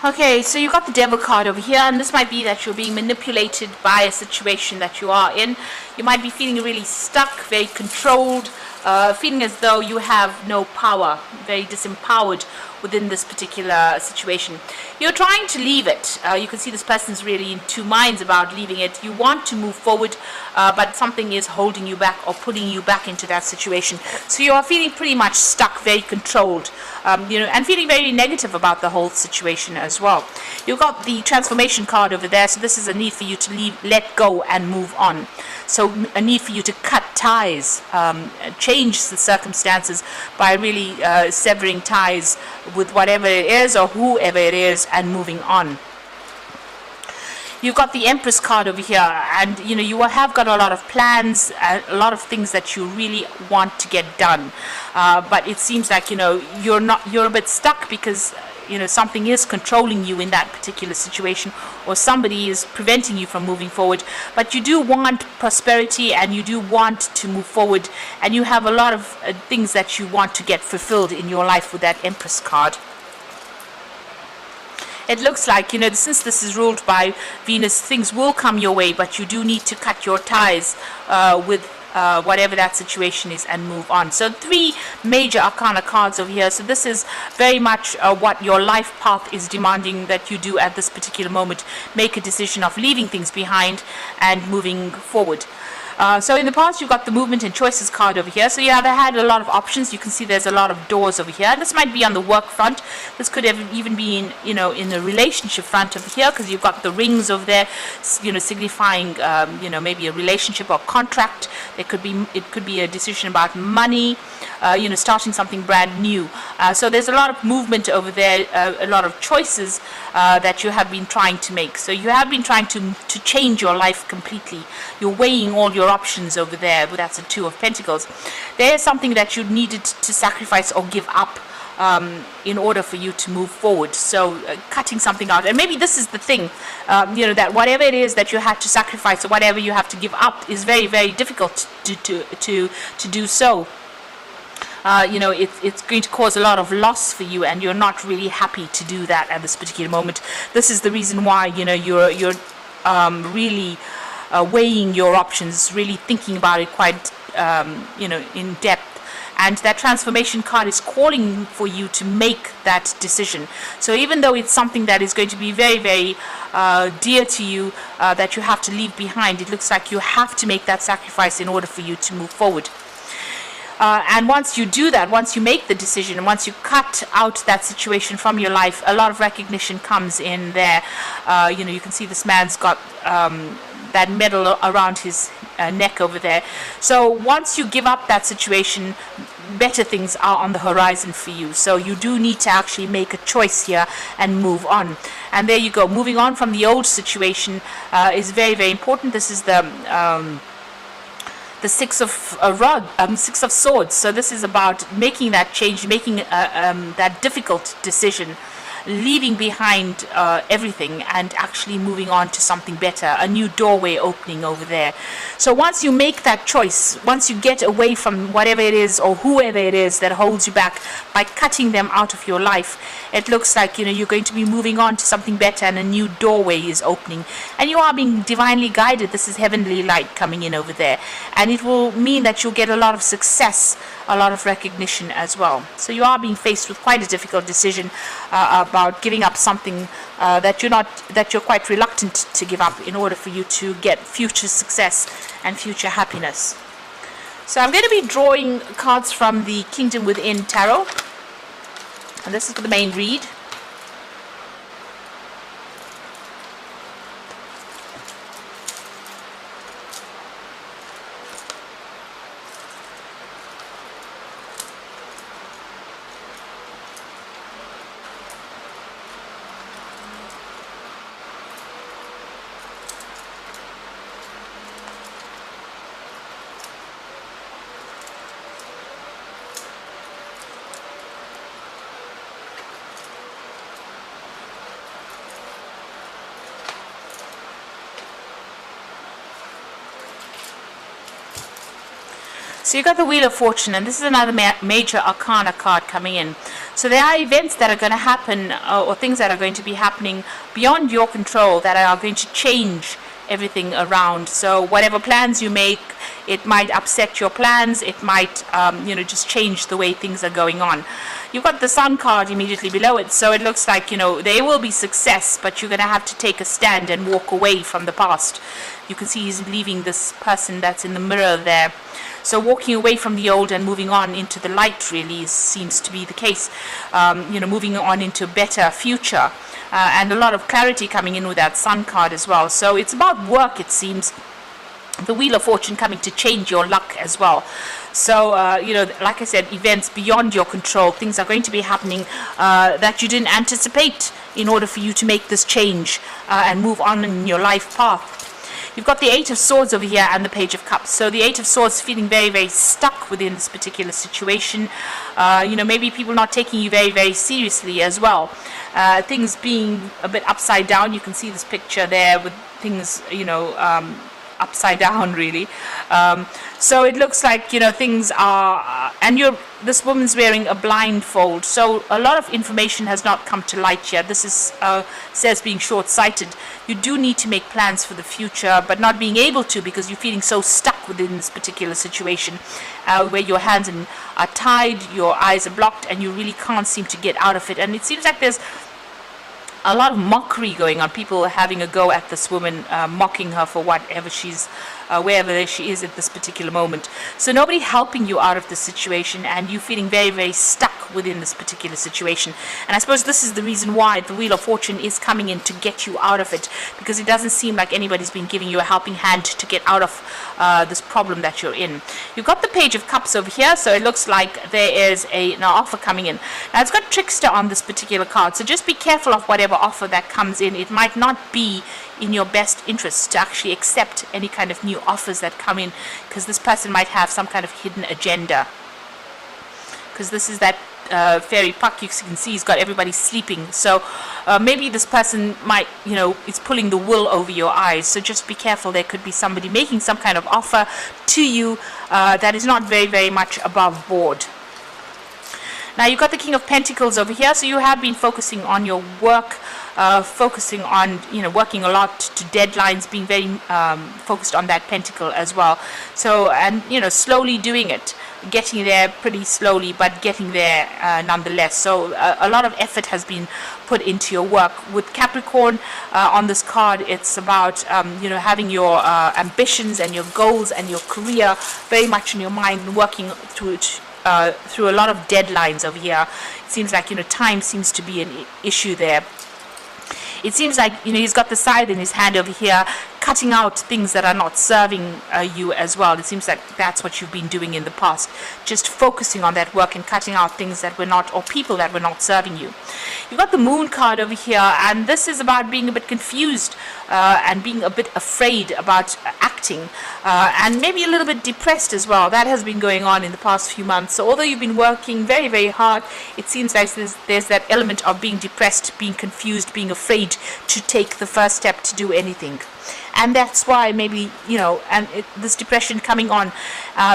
Okay, so you got the devil card over here, and this might be that you're being manipulated by a situation that you are in. You might be feeling really stuck, very controlled, feeling as though you have no power, very disempowered within this particular situation. You're trying to leave it. You can see this person's really in two minds about leaving it. You want to move forward, but something is holding you back or pulling you back into that situation. So you are feeling pretty much stuck, very controlled, and feeling very negative about the whole situation as well. You've got the transformation card over there, so this is a need for you to leave, let go, and move on. So a need for you to cut ties, change the circumstances by really severing ties with whatever it is or whoever it is and moving on. You've got the Empress card over here, and you have got a lot of plans, a lot of things that you really want to get done, but it seems like you're a bit stuck because something is controlling you in that particular situation, or somebody is preventing you from moving forward. But you do want prosperity, and you do want to move forward, and you have a lot of things that you want to get fulfilled in your life with that Empress card. It looks like, since this is ruled by Venus, things will come your way, but you do need to cut your ties with whatever that situation is and move on. So 3 major arcana cards over here. So this is very much what your life path is demanding that you do at this particular moment. Make a decision of leaving things behind and moving forward. So in the past, you've got the movement and choices card over here. So yeah, they had a lot of options. You can see there's a lot of doors over here. This might be on the work front. This could even be in the relationship front over here, because you've got the rings over there, signifying maybe a relationship or contract. It could be a decision about money, starting something brand new. So there's a lot of movement over there, a lot of choices that you have been trying to make. So you have been trying to change your life completely. You're weighing all your options over there. But that's a 2 of Pentacles. There's something that you needed to sacrifice or give up in order for you to move forward. So cutting something out, and maybe this is the thing, that whatever it is that you had to sacrifice or whatever you have to give up is very, very difficult to do so. It's going to cause a lot of loss for you, and you're not really happy to do that at this particular moment. This is the reason why you're really weighing your options, really thinking about it quite in depth. And that transformation card is calling for you to make that decision. So even though it's something that is going to be very, very dear to you, that you have to leave behind, it looks like you have to make that sacrifice in order for you to move forward. And once you do that, once you make the decision, and once you cut out that situation from your life, a lot of recognition comes in there. You can see this man's got that medal around his neck over there. So once you give up that situation, better things are on the horizon for you. So you do need to actually make a choice here and move on. And there you go. Moving on from the old situation is very, very important. This is the 6 of Swords. So this is about making that change, making that difficult decision, leaving behind everything and actually moving on to something better, a new doorway opening over there. So once you make that choice, once you get away from whatever it is or whoever it is that holds you back by cutting them out of your life, it looks like you're going to be moving on to something better, and a new doorway is opening, and you are being divinely guided. This is heavenly light coming in over there, and it will mean that you'll get a lot of success, a lot of recognition as well. So you are being faced with quite a difficult decision about giving up something that you're quite reluctant to give up in order for you to get future success and future happiness. So I'm going to be drawing cards from the Kingdom Within Tarot, and this is for the main read. So you got the Wheel of Fortune, and this is another major arcana card coming in. So there are events that are going to happen, or things that are going to be happening beyond your control that are going to change everything around. So whatever plans you make, it might upset your plans. It might, just change the way things are going on. You've got the Sun card immediately below it, so it looks like, there will be success, but you're going to have to take a stand and walk away from the past. You can see he's leaving this person that's in the mirror there. So walking away from the old and moving on into the light really seems to be the case. Moving on into a better future. And a lot of clarity coming in with that Sun card as well. So it's about work, it seems. The Wheel of Fortune coming to change your luck as well. So, like I said, events beyond your control, things are going to be happening that you didn't anticipate in order for you to make this change and move on in your life path. You've got the Eight of Swords over here and the Page of Cups. So the Eight of Swords feeling very, very stuck within this particular situation. Maybe people not taking you very, very seriously as well. Things being a bit upside down. You can see this picture there with things, upside down really. So it looks like things are and this woman's wearing a blindfold, so a lot of information has not come to light yet. This is says being short-sighted. You do need to make plans for the future, but not being able to because you're feeling so stuck within this particular situation where your hands are tied, your eyes are blocked, and you really can't seem to get out of it. And it seems like there's a lot of mockery going on, people having a go at this woman, mocking her for whatever she's, wherever she is at this particular moment. So nobody helping you out of this situation, and you feeling very, very stuck within this particular situation. And I suppose this is the reason why the Wheel of Fortune is coming in to get you out of it, because it doesn't seem like anybody's been giving you a helping hand to get out of this problem that you're in. You've got the Page of Cups over here, so it looks like there is an offer coming in. Now it's got Trickster on this particular card, so just be careful of whatever offer that comes in. It might not be in your best interest to actually accept any kind of new offers that come in, because this person might have some kind of hidden agenda. Because this is that fairy puck, you can see he's got everybody sleeping. So maybe this person might, is pulling the wool over your eyes. So just be careful. There could be somebody making some kind of offer to you that is not very, very much above board. Now you've got the King of Pentacles over here, so you have been focusing on your work, focusing on, working a lot to deadlines, being very focused on that pentacle as well. So, and, slowly doing it, getting there pretty slowly, but getting there nonetheless. So a lot of effort has been put into your work. With Capricorn on this card, it's about, having your ambitions and your goals and your career very much in your mind and working through it. Through a lot of deadlines over here. It seems like time seems to be an issue there. It seems like he's got the scythe in his hand over here, cutting out things that are not serving you as well. It seems like that's what you've been doing in the past, just focusing on that work and cutting out things that were not, or people that were not serving you. You've got the Moon card over here, and this is about being a bit confused and being a bit afraid about acting, and maybe a little bit depressed as well. That has been going on in the past few months. So although you've been working very, very hard, it seems like there's that element of being depressed, being confused, being afraid to take the first step to do anything. And that's why maybe, this depression coming on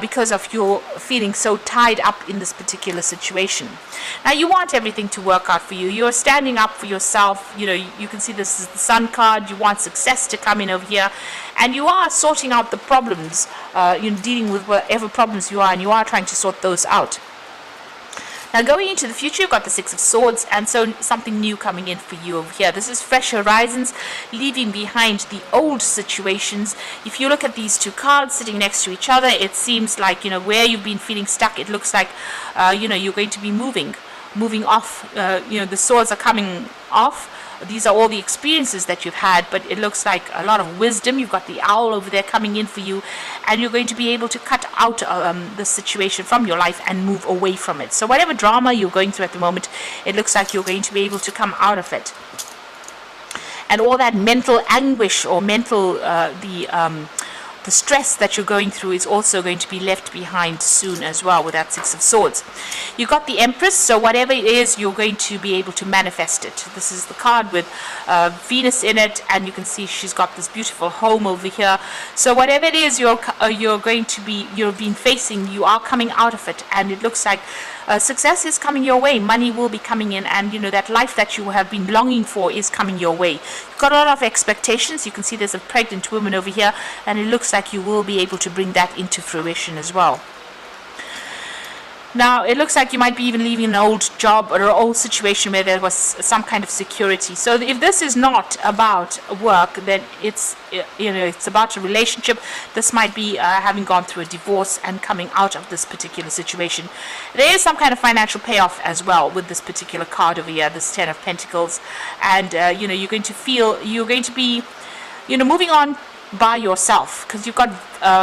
because of your feeling so tied up in this particular situation. Now, you want everything to work out for you. You're standing up for yourself. You can see this is the Sun card. You want success to come in over here. And you are sorting out the problems, dealing with whatever problems you are, and you are trying to sort those out. Now going into the future, you've got the Six of Swords, and so something new coming in for you over here. This is fresh horizons, leaving behind the old situations. If you look at these two cards sitting next to each other, it seems like, where you've been feeling stuck, it looks like, you're going to be moving off. The swords are coming off. These are all the experiences that you've had, but it looks like a lot of wisdom. You've got the owl over there coming in for you, and you're going to be able to cut out the situation from your life and move away from it. So whatever drama you're going through at the moment, it looks like you're going to be able to come out of it. And all that mental anguish or mental, the stress that you're going through is also going to be left behind soon as well with that Six of Swords. You've got the Empress, so whatever it is, you're going to be able to manifest it. This is the card with Venus in it, and you can see she's got this beautiful home over here. So whatever it is you've been facing, you are coming out of it, and it looks like success is coming your way, money will be coming in, and that life that you have been longing for is coming your way. You've got a lot of expectations. You can see there's a pregnant woman over here, and it looks like you will be able to bring that into fruition as well. Now, it looks like you might be even leaving an old job or an old situation where there was some kind of security. So if this is not about work, then it's about a relationship. This might be having gone through a divorce and coming out of this particular situation. There is some kind of financial payoff as well with this particular card over here, this 10 of Pentacles. And, you're going to be, moving on by yourself, because you've got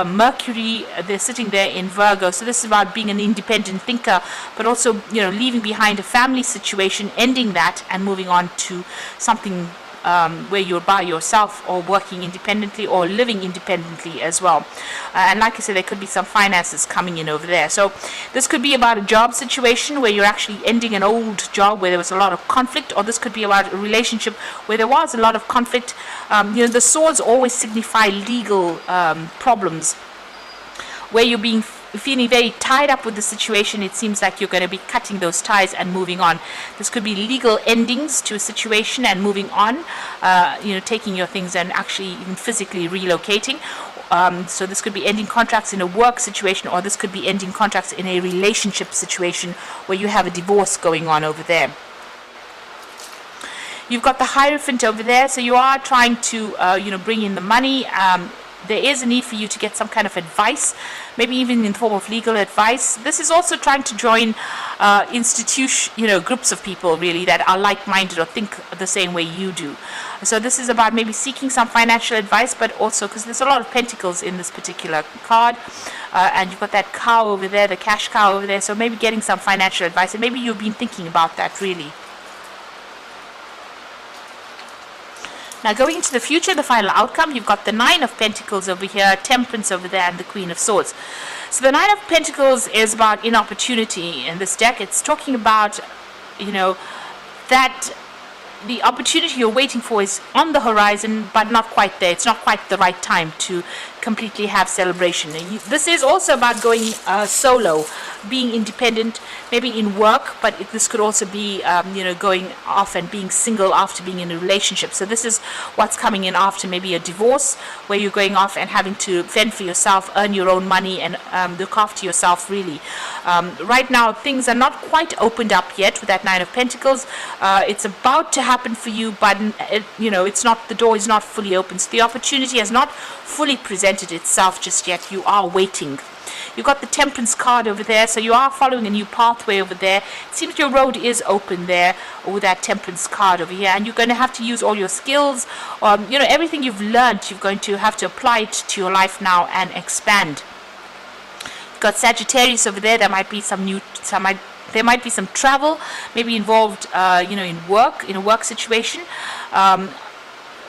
Mercury, they're sitting there in Virgo. So this is about being an independent thinker, but also leaving behind a family situation, ending that and moving on to something where you're by yourself, or working independently, or living independently as well. And like I said, there could be some finances coming in over there. So this could be about a job situation where you're actually ending an old job where there was a lot of conflict, or this could be about a relationship where there was a lot of conflict. The swords always signify legal problems where you're feeling very tied up with the situation. It seems like you're going to be cutting those ties and moving on. This could be legal endings to a situation and moving on, taking your things and actually even physically relocating. So this could be ending contracts in a work situation, or this could be ending contracts in a relationship situation where you have a divorce going on over there. You've got the Hierophant over there, so you are trying to bring in the money. There is a need for you to get some kind of advice, maybe even in the form of legal advice. This is also trying to join groups of people really that are like-minded or think the same way you do. So this is about maybe seeking some financial advice, but also because there's a lot of pentacles in this particular card, and you've got that cow over there, the cash cow over there. So maybe getting some financial advice, and maybe you've been thinking about that really. Now, going into the future, the final outcome, you've got the 9 of Pentacles over here, Temperance over there, and the Queen of Swords. So the 9 of Pentacles is about inopportunity in this deck. It's talking about, that the opportunity you're waiting for is on the horizon, but not quite there. It's not quite the right time to completely have celebration. This is also about going solo, being independent, maybe in work, but this could also be, going off and being single after being in a relationship. So this is what's coming in after maybe a divorce, where you're going off and having to fend for yourself, earn your own money, and look after yourself, really. Right now, things are not quite opened up yet with that 9 of Pentacles. It's about to happen for you, but it's not, the door is not fully open. So the opportunity has not fully presented itself just yet. You are waiting. You've got the Temperance card over there, so you are following a new pathway over there. It seems your road is open there with that Temperance card over here, and you're going to have to use all your skills, everything you've learned. You're going to have to apply it to your life now and expand. You've got Sagittarius over there. There might be there might be some travel, maybe involved, in a work situation.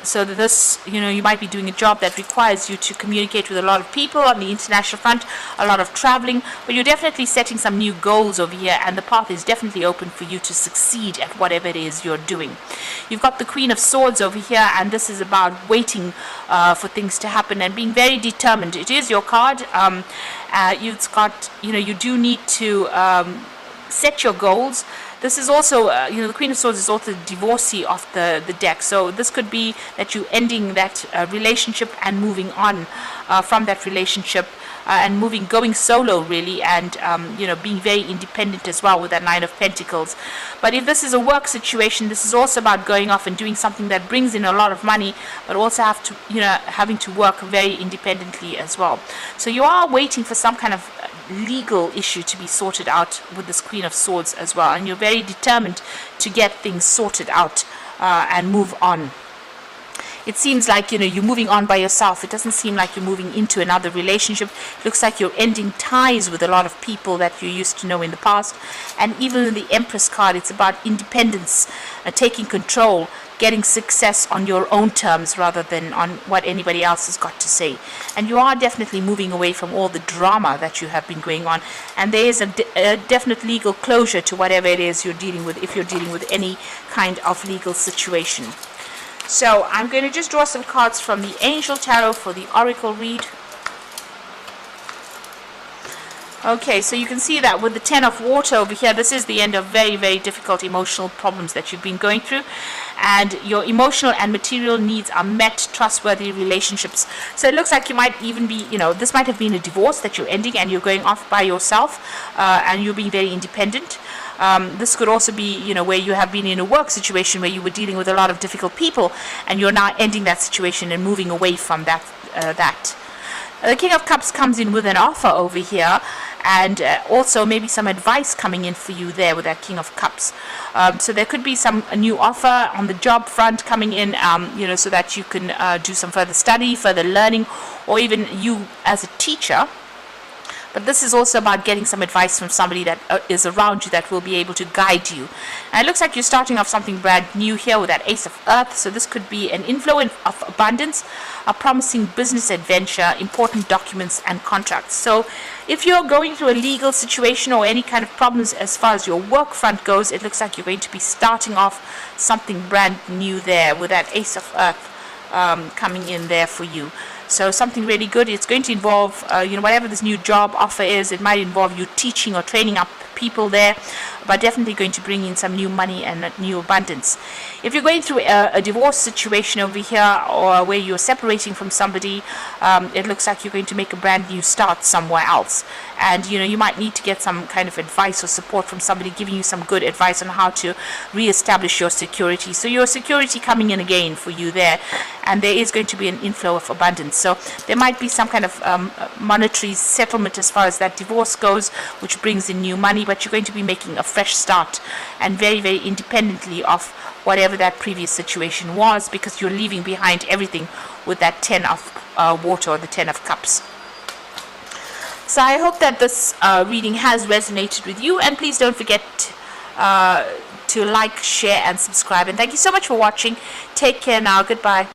So that this, you might be doing a job that requires you to communicate with a lot of people on the international front, a lot of traveling, but you're definitely setting some new goals over here, and the path is definitely open for you to succeed at whatever it is you're doing. You've got the Queen of Swords over here, and this is about waiting for things to happen and being very determined. It is your card. You've got, you do need to set your goals. This is also, the Queen of Swords is also the divorcee of the deck. So this could be that you ending that relationship and moving on from that relationship and going solo really, and being very independent as well with that 9 of Pentacles. But if this is a work situation, this is also about going off and doing something that brings in a lot of money, but also having to work very independently as well. So you are waiting for some kind of legal issue to be sorted out with this Queen of Swords as well, and you're very determined to get things sorted out and move on. It seems like you're moving on by yourself. It doesn't seem like you're moving into another relationship. It looks like you're ending ties with a lot of people that you used to know in the past. And even in the Empress card, it's about independence, taking control, getting success on your own terms rather than on what anybody else has got to say. And you are definitely moving away from all the drama that you have been going on, and there is a definite legal closure to whatever it is you're dealing with, if you're dealing with any kind of legal situation. So I'm going to just draw some cards from the Angel Tarot for the Oracle read. Okay, so you can see that with the 10 of water over here, this is the end of very, very difficult emotional problems that you've been going through. And your emotional and material needs are met, trustworthy relationships. So it looks like you might even be, this might have been a divorce that you're ending and you're going off by yourself, and you're being very independent. This could also be, where you have been in a work situation where you were dealing with a lot of difficult people, and you're now ending that situation and moving away from that. The King of Cups comes in with an offer over here, and also maybe some advice coming in for you there with that King of Cups. So there could be a new offer on the job front coming in, so that you can do some further study, further learning, or even you as a teacher. But this is also about getting some advice from somebody that is around you that will be able to guide you. And it looks like you're starting off something brand new here with that Ace of Earth. So this could be an inflow of abundance, a promising business adventure, important documents and contracts. So if you're going through a legal situation or any kind of problems as far as your work front goes, it looks like you're going to be starting off something brand new there with that Ace of Earth coming in there for you. So something really good. It's going to involve, whatever this new job offer is, it might involve you teaching or training up people there, but definitely going to bring in some new money and new abundance. If you're going through a divorce situation over here, or where you're separating from somebody, it looks like you're going to make a brand new start somewhere else. And, you might need to get some kind of advice or support from somebody giving you some good advice on how to reestablish your security. So your security coming in again for you there, and there is going to be an inflow of abundance. So there might be some kind of monetary settlement as far as that divorce goes, which brings in new money, but you're going to be making a fresh start, and very, very independently of whatever that previous situation was, because you're leaving behind everything with that 10 of water, or the 10 of cups. So I hope that this reading has resonated with you, and please don't forget to like, share and subscribe, and thank you so much for watching. Take care now. Goodbye.